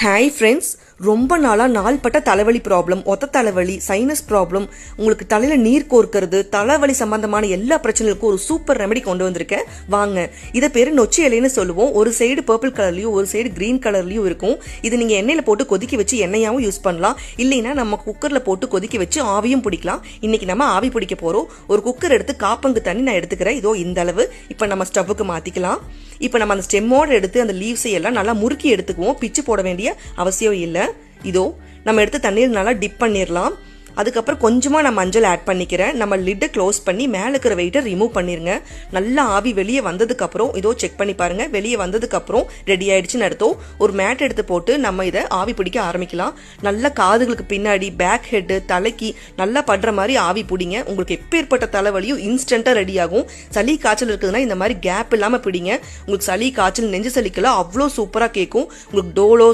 Hi friends, ரொம்ப நாளாக நாள்பட்ட தலைவலி ப்ராப்ளம், ஒத்த தலைவலி, சைனஸ் ப்ராப்ளம், உங்களுக்கு தலையில் நீர் கோர்க்கிறது, தலைவலி சம்பந்தமான எல்லா பிரச்சனைகளுக்கும் ஒரு சூப்பர் ரெமெடி கொண்டு வந்திருக்கேன். வாங்க. இதை பேர் நொச்சி இலைன்னு சொல்லுவோம். ஒரு சைடு பர்பிள் கலர்லையும் ஒரு சைடு கிரீன் கலர்லையும் இருக்கும். இது நீங்கள் எண்ணெயில் போட்டு கொதிக்க வச்சு எண்ணெயாகவும் யூஸ் பண்ணலாம். இல்லைன்னா நம்ம குக்கரில் போட்டு கொதிக்க வச்சு ஆவியும் பிடிக்கலாம். இன்னைக்கு நம்ம ஆவி பிடிக்க போகிறோம். ஒரு குக்கர் எடுத்து காப்பங்கு தண்ணி நான் எடுத்துக்கிறேன். இதோ இந்த அளவு. இப்போ நம்ம ஸ்டவ்வுக்கு மாற்றிக்கலாம். இப்போ நம்ம அந்த ஸ்டெம்மோடு எடுத்து அந்த லீவ்ஸை எல்லாம் நல்லா முறுக்கி எடுத்துக்குவோம். பிச்சு போட வேண்டிய அவசியம் இல்லை. இதோ நம்ம எடுத்து தண்ணீர் நல்லா டிப் பண்ணிடலாம். அதுக்கப்புறம் கொஞ்சமாக நான் மஞ்சள் ஆட் பண்ணிக்கிறேன். நம்ம லிட்டை க்ளோஸ் பண்ணி மேலே இருக்கிற வெயிட்டை ரிமூவ் பண்ணிருங்க. நல்லா ஆவி வெளியே வந்ததுக்கப்புறம் இதோ செக் பண்ணி பாருங்கள். வெளியே வந்ததுக்கப்புறம் ரெடி ஆயிடுச்சுன்னு அர்த்தம். ஒரு மேட் எடுத்து போட்டு நம்ம இதை ஆவி பிடிக்க ஆரம்பிக்கலாம். நல்லா காதுகளுக்கு பின்னாடி, பேக் ஹெட்டு, தலைக்கு நல்லா படுற மாதிரி ஆவி பிடிங்க. உங்களுக்கு எப்பேற்பட்ட தலைவலியும் இன்ஸ்டண்ட்டாக ரெடி ஆகும். சளி காய்ச்சல் இருக்குதுன்னா இந்த மாதிரி கேப் இல்லாமல் பிடிங்க. உங்களுக்கு சளி காய்ச்சல், நெஞ்சு சளிக்கெல்லாம் அவ்வளோ சூப்பராக கேட்கும். உங்களுக்கு டோலோ,